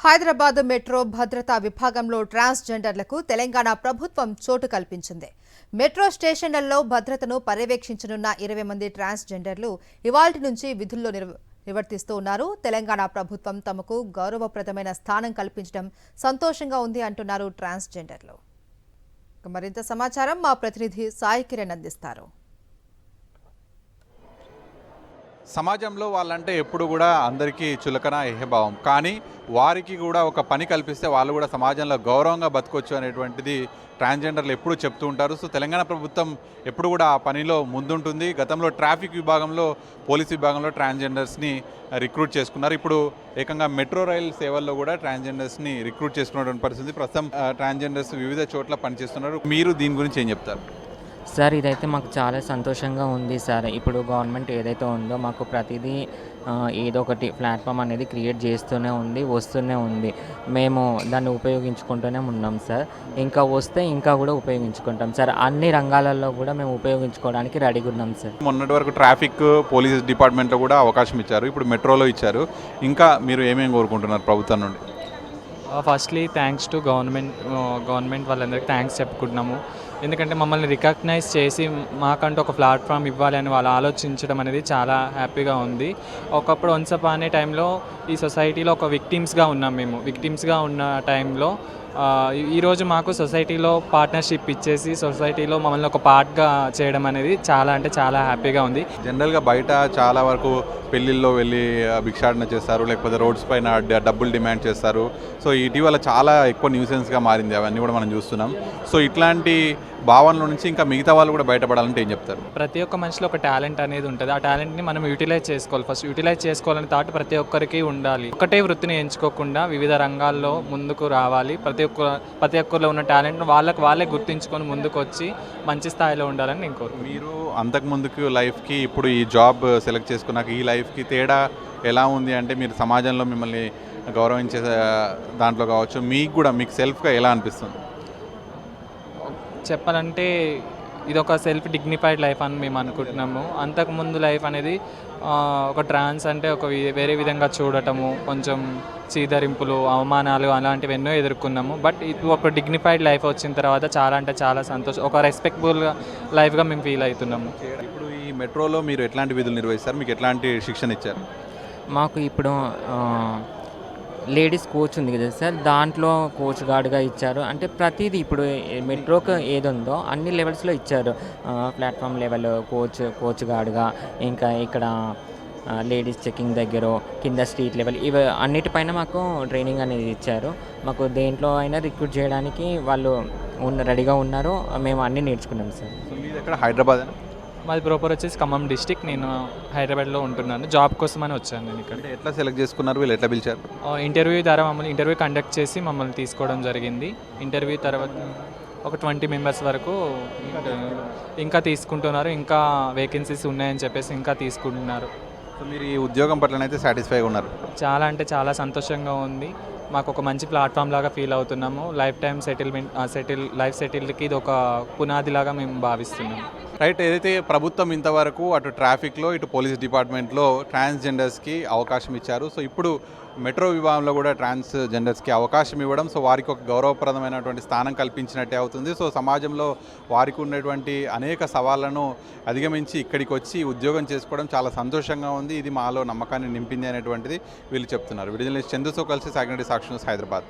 Hyderabad metro భద్రతా విభాగంలో ట్రాన్స్జెండర్లకు తెలంగాణ ప్రభుత్వం చోటు కల్పించింది. మెట్రో స్టేషన్లలో భద్రతను పర్యవేక్షించనున్న 20 మంది ట్రాన్స్జెండర్లు ఇవాల్టి నుంచి విధుల్లో నిర్వర్తిస్తూ ఉన్నారు. తెలంగాణ ప్రభుత్వం తమకు గౌరవప్రదమైన స్థానం కల్పించడం సంతోషంగా ఉంది అంటున్నారు ట్రాన్స్జెండర్లు. మరింత సమాచారం మా ప్రతినిధి సాయి కిరణ్ అందిస్తారు. సమాజంలో వాళ్ళంటే ఎప్పుడు కూడా అందరికీ చులకన ఏహభావం, కానీ వారికి కూడా ఒక పని కల్పిస్తే వాళ్ళు కూడా సమాజంలో గౌరవంగా బతకొచ్చు అనేటువంటిది ట్రాన్స్జెండర్లు ఎప్పుడు చెప్తూ ఉంటారు. సో తెలంగాణ ప్రభుత్వం ఎప్పుడు కూడా ఆ పనిలో ముందుంటుంది. గతంలో ట్రాఫిక్ విభాగంలో, పోలీస్ విభాగంలో ట్రాన్స్జెండర్స్ని రిక్రూట్ చేసుకున్నారు. ఇప్పుడు ఏకంగా మెట్రో రైల్ సేవల్లో కూడా ట్రాన్స్జెండర్స్ని రిక్రూట్ చేసుకున్నటువంటి పరిస్థితి. ప్రస్తుతం ట్రాన్స్జెండర్స్ వివిధ చోట్ల పనిచేస్తున్నారు. మీరు దీని గురించి ఏం చెప్తారు? సార్, ఇదైతే మాకు చాలా సంతోషంగా ఉంది సార్. ఇప్పుడు గవర్నమెంట్ ఏదైతే ఉందో మాకు ప్రతిదీ ఏదో ఒకటి ప్లాట్ఫామ్ అనేది క్రియేట్ చేస్తూనే ఉంది, వస్తూనే ఉంది. మేము దాన్ని ఉపయోగించుకుంటూనే ఉన్నాం సార్. ఇంకా వస్తే ఇంకా కూడా ఉపయోగించుకుంటాం సార్. అన్ని రంగాలలో కూడా మేము ఉపయోగించుకోవడానికి రెడీగా ఉన్నాం సార్. మొన్నటి వరకు ట్రాఫిక్ పోలీస్ డిపార్ట్మెంట్లో కూడా అవకాశం ఇచ్చారు, ఇప్పుడు మెట్రోలో ఇచ్చారు. ఇంకా మీరు ఏమేమి కోరుకుంటున్నారు ప్రభుత్వం నుండి? ఫస్ట్లీ థ్యాంక్స్ టు గవర్నమెంట్ వాళ్ళందరికీ థ్యాంక్స్ చెప్పుకుంటున్నాము. ఎందుకంటే మమ్మల్ని రికగ్నైజ్ చేసి మాకంటూ ఒక ప్లాట్ఫామ్ ఇవ్వాలి అని వాళ్ళు ఆలోచించడం అనేది చాలా హ్యాపీగా ఉంది. ఒకప్పుడు వన్స్ అపాన్ ఏ టైంలో ఈ సొసైటీలో ఒక విక్టిమ్స్గా ఉన్నాం. మేము విక్టిమ్స్గా ఉన్న టైంలో ఈరోజు మాకు సొసైటీలో పార్ట్నర్షిప్ ఇచ్చేసి సొసైటీలో మమ్మల్ని ఒక పార్ట్గా చేయడం అనేది చాలా అంటే చాలా హ్యాపీగా ఉంది. జనరల్గా బయట చాలా వరకు పెళ్ళిళ్ళలో వెళ్ళి భిక్షాటన చేస్తారు, లేకపోతే రోడ్స్ పైన డబ్బులు డిమాండ్ చేస్తారు. సో ఇటీవల చాలా ఎక్కువ న్యూసెన్స్గా మారింది, అవన్నీ కూడా మనం చూస్తున్నాం. సో ఇట్లాంటి భావనల నుంచి ఇంకా మిగతా వాళ్ళు కూడా బయటపడాలంటే ఏం చెప్తారు? ప్రతి ఒక్క మనిషిలో ఒక టాలెంట్ అనేది ఉంటుంది. ఆ టాలెంట్ని మనం యూటిలైజ్ చేసుకోవాలి. ఫస్ట్ యూటిలైజ్ చేసుకోవాలని థాట్ ప్రతి ఒక్కరికి ఉండాలి. ఒకటే వృత్తిని ఎంచుకోకుండా వివిధ రంగాల్లో ముందుకు రావాలి. ప్రతి ఒక్కరిలో ఉన్న టాలెంట్ వాళ్ళే గుర్తించుకొని ముందుకు వచ్చి మంచి స్థాయిలో ఉండాలని నేను కోరుకుంటున్నాను. మీరు అంతకుముందుకు లైఫ్కి ఇప్పుడు ఈ జాబ్ సెలెక్ట్ చేసుకున్నాక ఈ లైఫ్కి తేడా ఎలా ఉంది అంటే, మీరు సమాజంలో మిమ్మల్ని గౌరవించే దాంట్లో కావచ్చు, మీకు సెల్ఫ్గా ఎలా అనిపిస్తుంది? చెప్పాలంటే ఇది ఒక సెల్ఫ్ డిగ్నిఫైడ్ లైఫ్ అని మేము అనుకుంటున్నాము. అంతకుముందు లైఫ్ అనేది ఒక ట్రాన్స్ అంటే ఒక వేరే విధంగా చూడటము, కొంచెం చీదరింపులు, అవమానాలు అలాంటివి ఎన్నో ఎదుర్కొన్నాము. బట్ ఇది ఒక డిగ్నిఫైడ్ లైఫ్ వచ్చిన తర్వాత చాలా అంటే చాలా సంతోషం, ఒక రెస్పెక్టబుల్గా లైఫ్గా మేము ఫీల్ అవుతున్నాము. ఇప్పుడు ఈ మెట్రోలో మీరు ఎట్లాంటి విధులు నిర్వహిస్తారు? మీకు ఎట్లాంటి శిక్షణ ఇచ్చారు? మాకు ఇప్పుడు లేడీస్ కోచ్ ఉంది కదా సార్, దాంట్లో కోచ్ గార్డ్గా ఇచ్చారు. అంటే ప్రతిదీ ఇప్పుడు మెట్రోకి ఏది ఉందో అన్ని లెవెల్స్లో ఇచ్చారు. ప్లాట్ఫామ్ లెవెల్ కోచ్ గార్డ్గా, ఇంకా ఇక్కడ లేడీస్ చెకింగ్ దగ్గర, కింద స్ట్రీట్ లెవెల్, ఇవి అన్నిటిపైన మాకు ట్రైనింగ్ అనేది ఇచ్చారు. మాకు దేంట్లో అయినా రిక్రూట్ చేయడానికి వాళ్ళు రెడీగా ఉన్నారు. మేము అన్నీ నేర్చుకున్నాం సార్. మీది ఎక్కడ? హైదరాబాద్? మాది ప్రాపర్ వచ్చేసి ఖమ్మం డిస్టిక్. నేను హైదరాబాద్లో ఉంటున్నాను. జాబ్ కోసం అని వచ్చాను నేను ఇక్కడ. ఎట్లా సెలెక్ట్ చేసుకున్నారు? వీళ్ళు ఎట్లా పిలిచారు? ఇంటర్వ్యూ ద్వారా మమ్మల్ని ఇంటర్వ్యూ కండక్ట్ చేసి మమ్మల్ని తీసుకోవడం జరిగింది. ఇంటర్వ్యూ తర్వాత ఒక 20 మెంబర్స్ వరకు ఇంకా తీసుకుంటున్నారు. ఇంకా వేకెన్సీస్ ఉన్నాయని చెప్పేసి ఇంకా తీసుకుంటున్నారు. సో మీరు ఈ ఉద్యోగం పట్లనైతే సాటిస్ఫైగా ఉన్నారు? చాలా అంటే చాలా సంతోషంగా ఉంది. మాకు ఒక మంచి ప్లాట్ఫామ్ లాగా ఫీల్ అవుతున్నాము. లైఫ్ టైం లైఫ్ సెటిల్కి ఇది ఒక పునాదిలాగా మేము భావిస్తున్నాము. రైట్. ఏదైతే ప్రభుత్వం ఇంతవరకు అటు ట్రాఫిక్లో, ఇటు పోలీస్ డిపార్ట్మెంట్లో ట్రాన్స్జెండర్స్కి అవకాశం ఇచ్చారు. సో ఇప్పుడు మెట్రో విభాగంలో కూడా ట్రాన్స్జెండర్స్కి అవకాశం ఇవ్వడం, సో వారికి ఒక గౌరవప్రదమైనటువంటి స్థానం కల్పించినట్టే అవుతుంది. సో సమాజంలో వారికి ఉన్నటువంటి అనేక సవాళ్లను అధిగమించి ఇక్కడికి వచ్చి ఉద్యోగం చేసుకోవడం చాలా సంతోషంగా ఉంది. ఇది మాలో నమ్మకాన్ని నింపింది అనేటువంటిది వీళ్ళు చెప్తున్నారు. విడుదల చంద్రతో కలిసి సాగినటి సాక్షి న్యూస్, హైదరాబాద్.